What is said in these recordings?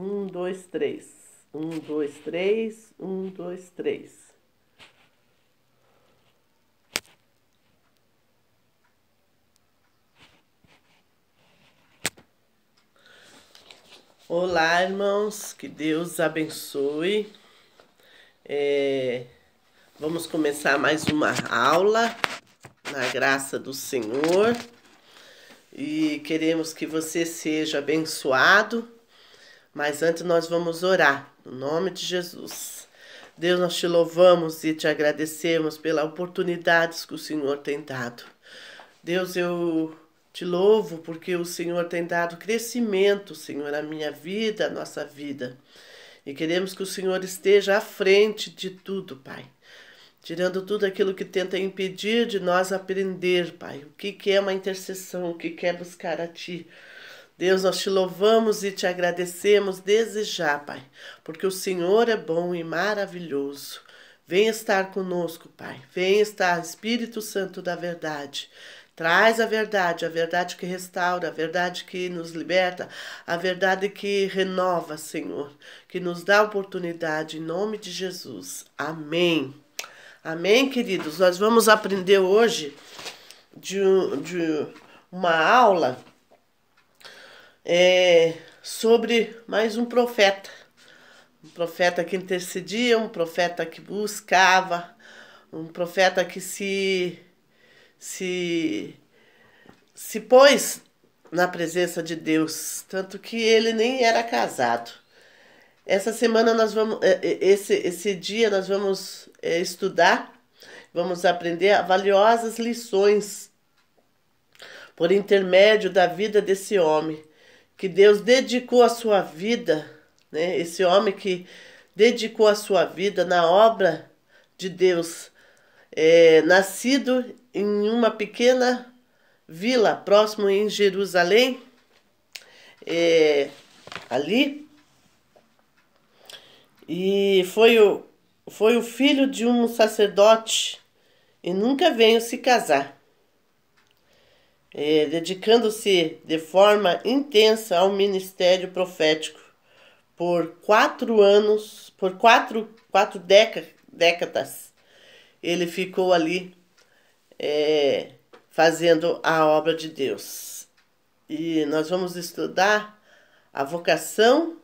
Um, dois, três. Um, dois, três. Um, dois, três. Olá, irmãos. Que Deus abençoe. Vamos começar mais uma aula na graça do Senhor. E queremos que você seja abençoado. Mas antes nós vamos orar, no nome de Jesus. Deus, nós te louvamos e te agradecemos pelas oportunidades que o Senhor tem dado. Deus, eu te louvo porque o Senhor tem dado crescimento, Senhor, à minha vida, à nossa vida. E queremos que o Senhor esteja à frente de tudo, Pai. Tirando tudo aquilo que tenta impedir de nós aprender, Pai. O que é uma intercessão, o que é buscar a Ti. Deus, nós te louvamos e te agradecemos desde já, Pai, porque o Senhor é bom e maravilhoso. Vem estar conosco, Pai. Vem estar, Espírito Santo da verdade. Traz a verdade que restaura, a verdade que nos liberta, a verdade que renova, Senhor, que nos dá oportunidade, em nome de Jesus. Amém. Amém, queridos? Nós vamos aprender hoje de uma aula sobre mais um profeta que intercedia, um profeta que buscava, um profeta que se pôs na presença de Deus, tanto que ele nem era casado. Essa semana nós vamos, esse dia nós vamos estudar, vamos aprender valiosas lições por intermédio da vida desse homem, que Deus dedicou a sua vida, né? Esse homem que dedicou a sua vida na obra de Deus, nascido em uma pequena vila próximo em Jerusalém, ali, e foi o filho de um sacerdote e nunca veio se casar. Dedicando-se de forma intensa ao ministério profético por 4 anos, por quatro décadas, ele ficou ali fazendo a obra de Deus. E nós vamos estudar a vocação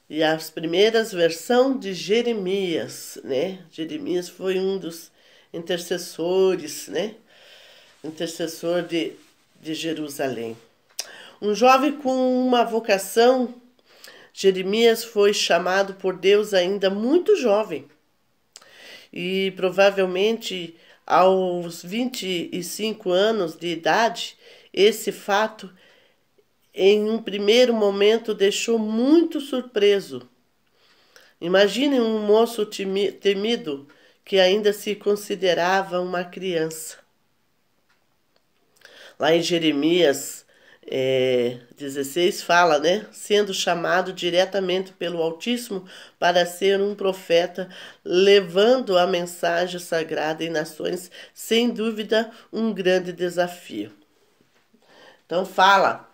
e as primeiras versões de Jeremias, né? Jeremias foi um dos intercessores, né? Intercessor de Jerusalém. Um jovem com uma vocação, Jeremias foi chamado por Deus ainda muito jovem. E provavelmente aos 25 anos de idade, esse fato, em um primeiro momento, deixou muito surpreso. Imagine um moço temido que ainda se considerava uma criança. Lá em Jeremias 16 fala, né? Sendo chamado diretamente pelo Altíssimo para ser um profeta, levando a mensagem sagrada em nações, sem dúvida um grande desafio. Então fala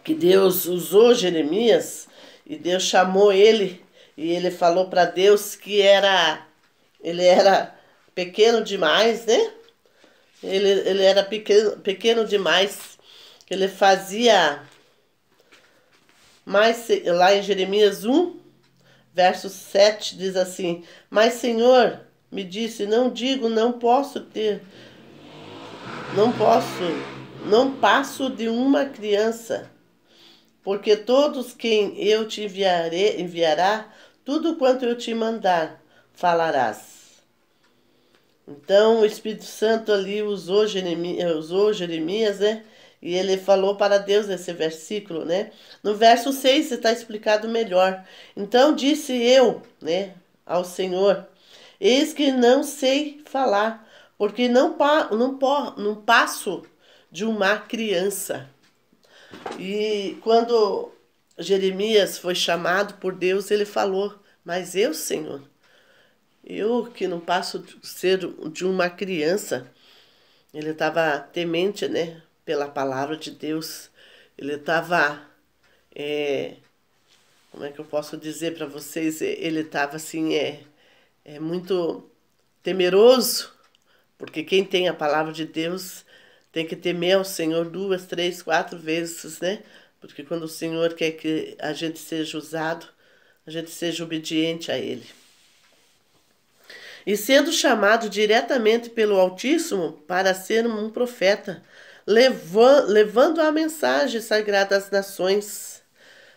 que Deus usou Jeremias e Deus chamou ele e ele falou para Deus que ele era pequeno demais, né? Ele era pequeno demais. Ele fazia mais. Lá em Jeremias 1, verso 7, diz assim: Mas Senhor me disse, não passo de uma criança, porque todos quem eu te enviará, tudo quanto eu te mandar, falarás. Então o Espírito Santo ali usou Jeremias, né? E ele falou para Deus nesse versículo, né? No verso 6 está explicado melhor. Então disse eu, né, ao Senhor: Eis que não sei falar, porque não passo de uma criança. E quando Jeremias foi chamado por Deus, ele falou: Mas eu, Senhor, eu que não passo de ser de uma criança. Ele estava temente, né, pela palavra de Deus. Ele estava como é que eu posso dizer para vocês? Ele estava assim, muito temeroso, porque quem tem a palavra de Deus tem que temer ao Senhor 2, 3, 4 vezes, né? Porque quando o Senhor quer que a gente seja usado, a gente seja obediente a Ele. E sendo chamado diretamente pelo Altíssimo para ser um profeta, levando a mensagem sagrada às nações.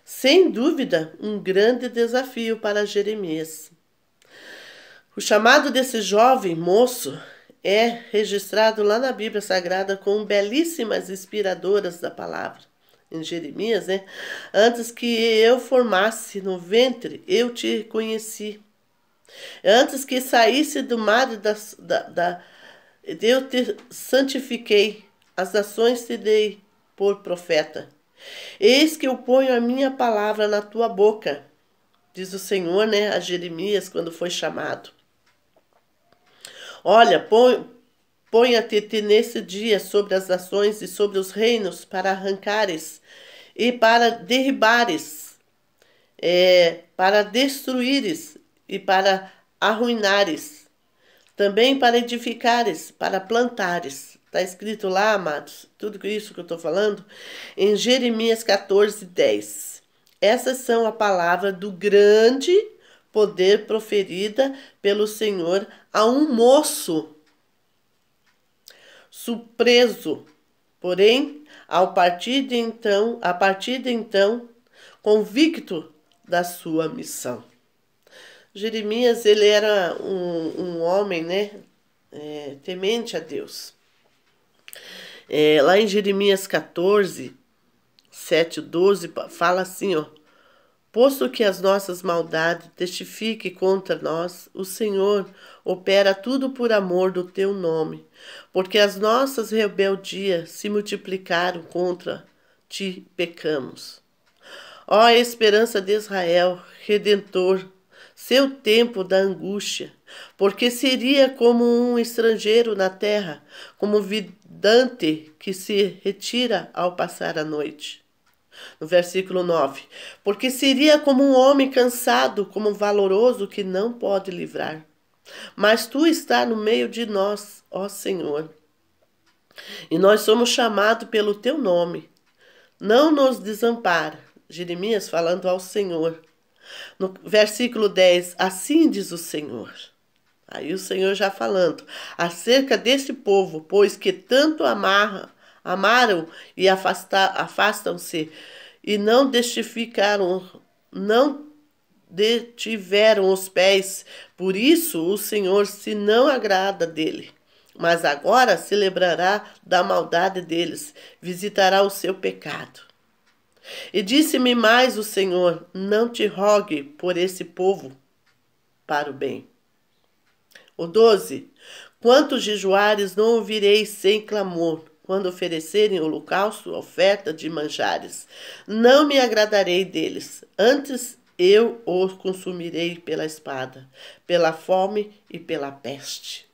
Sem dúvida, um grande desafio para Jeremias. O chamado desse jovem moço é registrado lá na Bíblia Sagrada com belíssimas inspiradoras da palavra. Em Jeremias, né? Antes que eu formasse no ventre, eu te conheci. Antes que saísse do mar eu te santifiquei. As nações te dei por profeta. Eis que eu ponho a minha palavra na tua boca, diz o Senhor, né, a Jeremias quando foi chamado. Olha, ponha-te nesse dia sobre as nações e sobre os reinos para arrancares e para derribares, para destruíres e para arruinares, também para edificares, para plantares. Está escrito lá, amados, tudo isso que eu estou falando, em Jeremias 14, 10. Essas são a palavra do grande poder proferida pelo Senhor a um moço surpreso, porém, a partir de então, convicto da sua missão. Jeremias, ele era um homem, né, temente a Deus. Lá em Jeremias 14, 7, 12, fala assim, ó. Posto que as nossas maldades testifiquem contra nós, o Senhor opera tudo por amor do teu nome, porque as nossas rebeldias se multiplicaram contra ti, pecamos. Ó esperança de Israel, Redentor, seu tempo da angústia, porque seria como um estrangeiro na terra, como vidante que se retira ao passar a noite. No versículo 9, porque seria como um homem cansado, como um valoroso que não pode livrar. Mas tu estás no meio de nós, ó Senhor, e nós somos chamados pelo teu nome. Não nos desampara. Jeremias falando ao Senhor. No versículo 10, assim diz o Senhor. Aí o Senhor já falando acerca desse povo, pois que tanto amaram e afastam-se e não detiveram os pés. Por isso o Senhor se não agrada dele. Mas agora se lembrará da maldade deles, visitará o seu pecado. E disse-me mais o Senhor, não te rogue por esse povo para o bem. O 12, quantos jejuares não ouvireis sem clamor, quando oferecerem holocausto, oferta de manjares? Não me agradarei deles, antes eu os consumirei pela espada, pela fome e pela peste.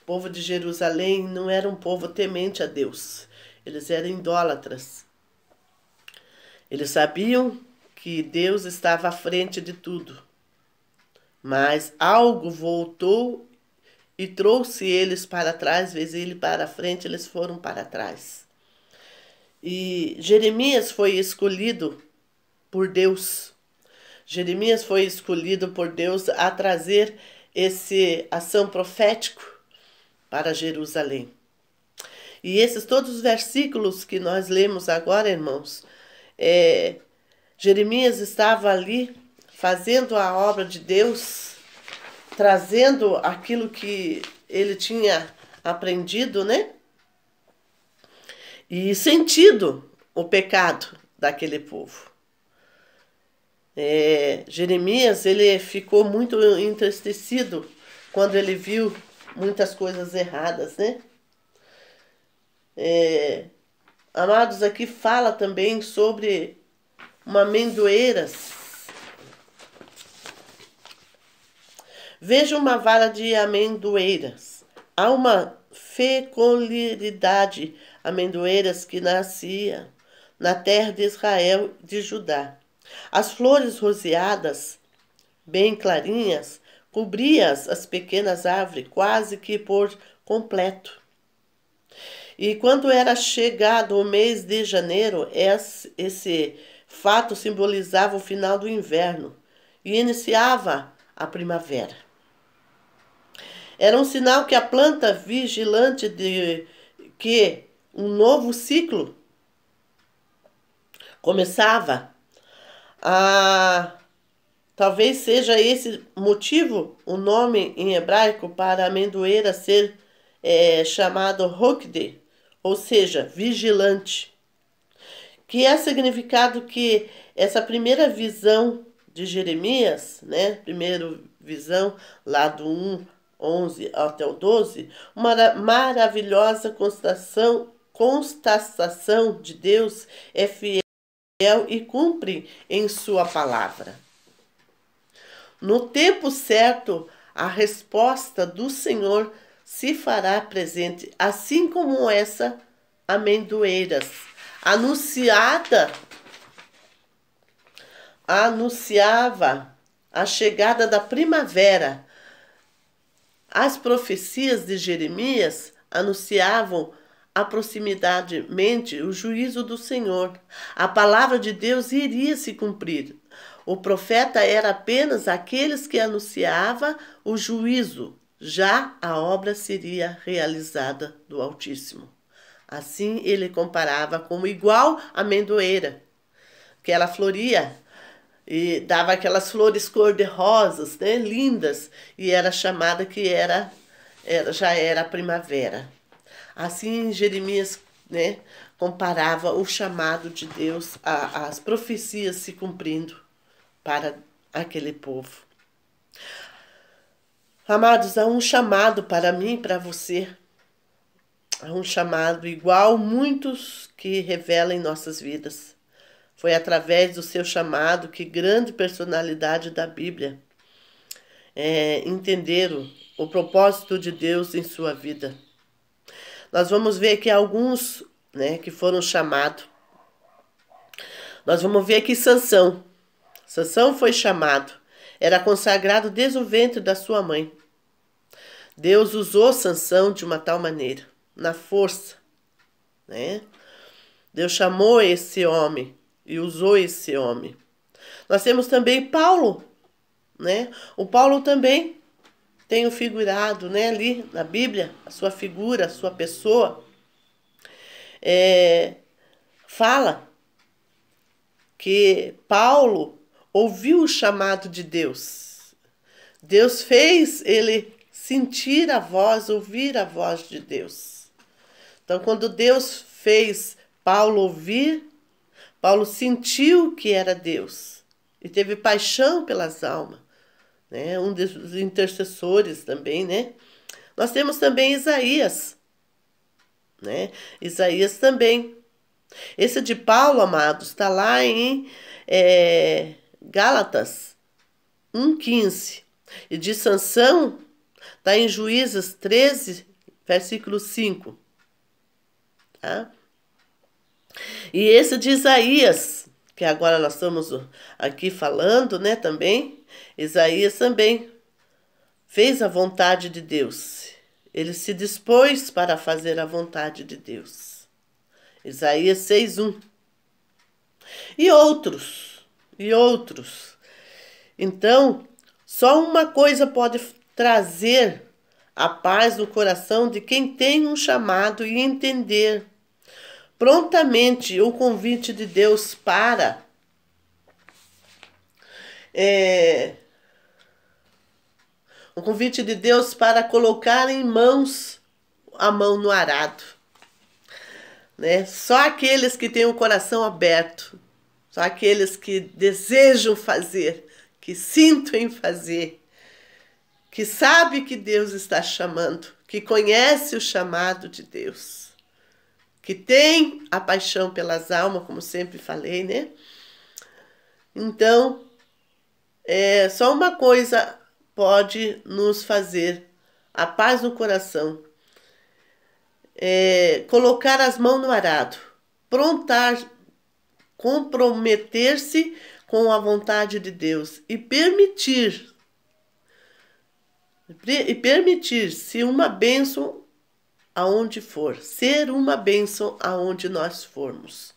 O povo de Jerusalém não era um povo temente a Deus, eles eram idólatras. Eles sabiam que Deus estava à frente de tudo, mas algo voltou e trouxe eles para trás, vez ele para frente, eles foram para trás. E Jeremias foi escolhido por Deus. Jeremias foi escolhido por Deus a trazer esse ação profético para Jerusalém. E esses todos os versículos que nós lemos agora, irmãos, Jeremias estava ali fazendo a obra de Deus, trazendo aquilo que ele tinha aprendido, né? E sentido o pecado daquele povo. Jeremias, ele ficou muito entristecido quando ele viu muitas coisas erradas, né? Amados, aqui fala também sobre uma amendoeiras. Veja uma vara de amendoeiras. Há uma fecundidade amendoeiras que nascia na terra de Israel de Judá. As flores roseadas, bem clarinhas, cobriam as pequenas árvores quase que por completo. E quando era chegado o mês de janeiro, esse fato simbolizava o final do inverno e iniciava a primavera. Era um sinal que a planta vigilante de que um novo ciclo começava. Talvez seja esse motivo o nome em hebraico para a amendoeira ser chamado Hokde, ou seja, vigilante, que é significado que essa primeira visão de Jeremias, né, primeira visão lá do 1:11 até o 12, uma maravilhosa constatação de Deus é fiel e cumpre em sua palavra. No tempo certo, a resposta do Senhor se fará presente, assim como essa amendoeiras, anunciava a chegada da primavera. As profecias de Jeremias anunciavam aproximadamente o juízo do Senhor. A palavra de Deus iria se cumprir. O profeta era apenas aqueles que anunciava o juízo. Já a obra seria realizada do Altíssimo. Assim ele comparava como igual amendoeira, que ela floria e dava aquelas flores cor-de-rosas, né, lindas, e era chamada que já era a primavera. Assim Jeremias, né, comparava o chamado de Deus às profecias se cumprindo para aquele povo. Amados, há um chamado para mim e para você. Há um chamado igual muitos que revela em nossas vidas. Foi através do seu chamado que grande personalidade da Bíblia entenderam o propósito de Deus em sua vida. Nós vamos ver aqui alguns, né, que foram chamados. Nós vamos ver aqui Sansão. Sansão foi chamado. Era consagrado desde o ventre da sua mãe. Deus usou Sansão de uma tal maneira, na força, né? Deus chamou esse homem e usou esse homem. Nós temos também Paulo, né? O Paulo também tem o figurado, né, ali na Bíblia, a sua figura, a sua pessoa. Fala que Paulo ouviu o chamado de Deus. Deus fez ele sentir a voz, ouvir a voz de Deus. Então, quando Deus fez Paulo ouvir, Paulo sentiu que era Deus e teve paixão pelas almas, né? Um dos intercessores também, né? Nós temos também Isaías, né? Isaías também. Esse de Paulo, amados, está lá em Gálatas 1:15. E de Sansão está em Juízes 13, versículo 5. Tá? E esse de Isaías, que agora nós estamos aqui falando, né, também, Isaías também fez a vontade de Deus. Ele se dispôs para fazer a vontade de Deus. Isaías 6:1. E outros. Então, só uma coisa pode trazer a paz no coração de quem tem um chamado e entender prontamente o convite de Deus para colocar em mãos a mão no arado, né? Só aqueles que têm o coração aberto, só aqueles que desejam fazer, que sintam em fazer, que sabe que Deus está chamando, que conhece o chamado de Deus, que tem a paixão pelas almas, como sempre falei, né? Então, só uma coisa pode nos fazer a paz no coração, colocar as mãos no arado, comprometer-se com a vontade de Deus e permitir-se uma bênção aonde for, ser uma bênção aonde nós formos.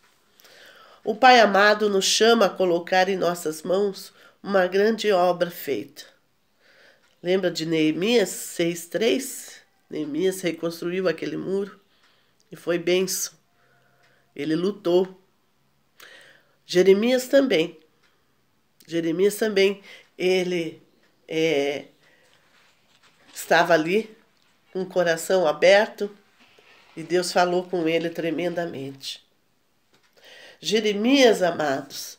O Pai amado nos chama a colocar em nossas mãos uma grande obra feita. Lembra de Neemias 6:3? Neemias reconstruiu aquele muro e foi bênção. Ele lutou. Jeremias também, ele estava ali com o coração aberto e Deus falou com ele tremendamente. Jeremias, amados,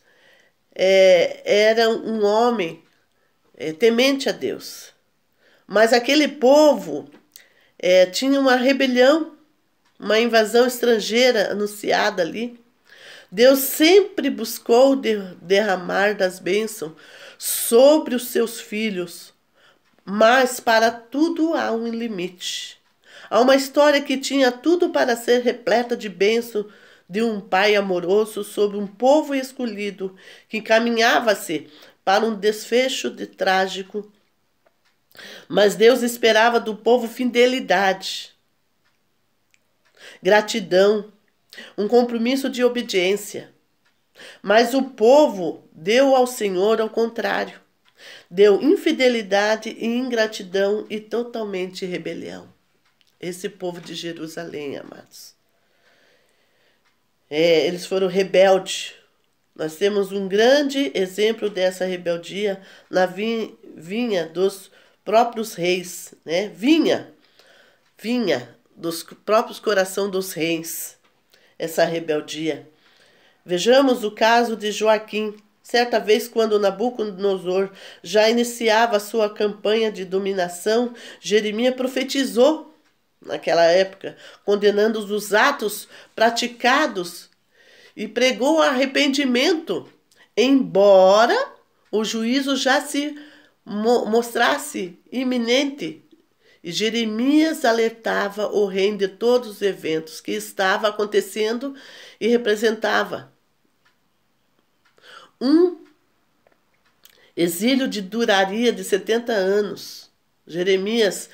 era um homem temente a Deus, mas aquele povo tinha uma rebelião, uma invasão estrangeira anunciada ali. Deus sempre buscou derramar das bênçãos sobre os seus filhos, mas para tudo há um limite. Há uma história que tinha tudo para ser repleta de bênção de um pai amoroso sobre um povo escolhido que caminhava-se para um desfecho trágico. Mas Deus esperava do povo fidelidade, gratidão, um compromisso de obediência. Mas o povo deu ao Senhor ao contrário. Deu infidelidade e ingratidão e totalmente rebelião. Esse povo de Jerusalém, amados. Eles foram rebeldes. Nós temos um grande exemplo dessa rebeldia na vinha dos próprios reis, né? Vinha dos próprios corações dos reis, essa rebeldia. Vejamos o caso de Joaquim. Certa vez, quando Nabucodonosor já iniciava a sua campanha de dominação, Jeremias profetizou naquela época, condenando os atos praticados e pregou arrependimento, embora o juízo já se mostrasse iminente. E Jeremias alertava o rei de todos os eventos que estavam acontecendo e representava um exílio de duraria de 70 anos. Jeremias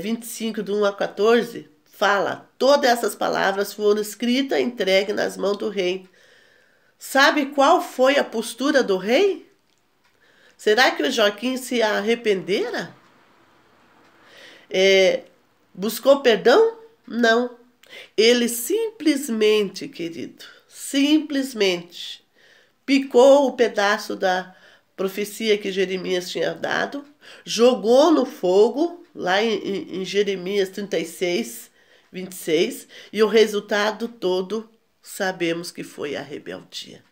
25, do 1 a 14, fala: todas essas palavras foram escritas e entregues nas mãos do rei. Sabe qual foi a postura do rei? Será que o Joaquim se arrependera? Buscou perdão? Não. Ele simplesmente, querido, picou o pedaço da profecia que Jeremias tinha dado, jogou no fogo, lá em Jeremias 36, 26, e o resultado todo sabemos que foi a rebeldia.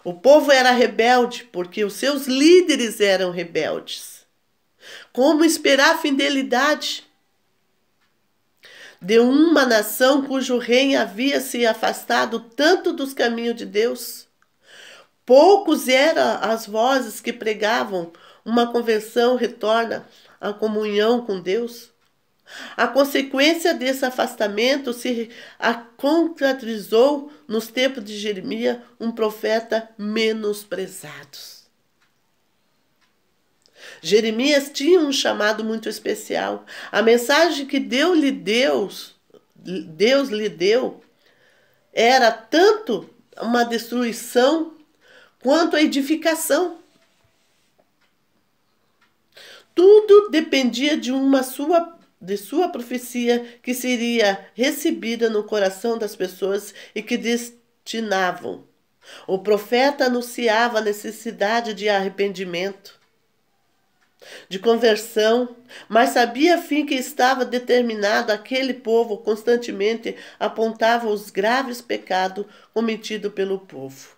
O povo era rebelde porque os seus líderes eram rebeldes. Como esperar fidelidade de uma nação cujo rei havia se afastado tanto dos caminhos de Deus? Poucos eram as vozes que pregavam uma conversão retorna à comunhão com Deus. A consequência desse afastamento se concretizou nos tempos de Jeremias, um profeta menosprezado. Jeremias tinha um chamado muito especial. A mensagem que Deus lhe deu era tanto uma destruição quanto a edificação. Tudo dependia de sua profecia que seria recebida no coração das pessoas e que destinavam. O profeta anunciava a necessidade de arrependimento, de conversão, mas sabia a fim que estava determinado aquele povo constantemente apontava os graves pecados cometidos pelo povo.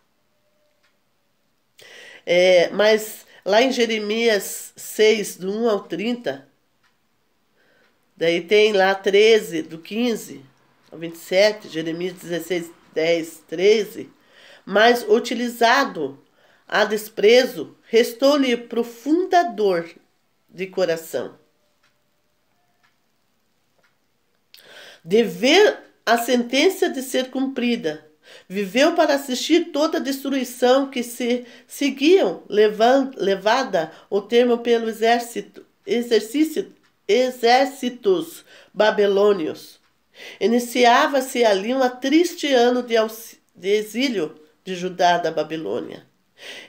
Mas lá em Jeremias 6, do 1 ao 30, daí tem lá 13, do 15 ao 27, Jeremias 16, 10, 13, mas utilizado a desprezo, restou-lhe profunda dor de coração. De ver a sentença de ser cumprida, Viveu para assistir toda a destruição que se seguiam, levada o termo pelo exércitos babilônios. Iniciava-se ali um triste ano de exílio de Judá da Babilônia.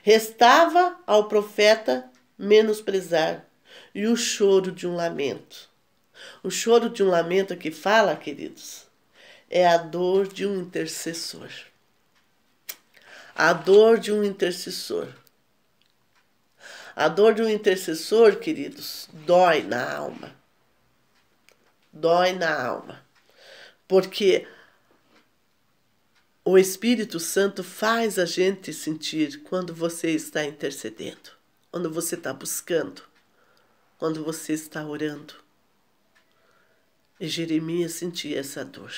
Restava ao profeta menosprezar e o choro de um lamento. O choro de um lamento que fala, queridos, é a dor de um intercessor. A dor de um intercessor. A dor de um intercessor, queridos, dói na alma. Dói na alma. Porque o Espírito Santo faz a gente sentir quando você está intercedendo, quando você está buscando, quando você está orando. E Jeremias sentia essa dor.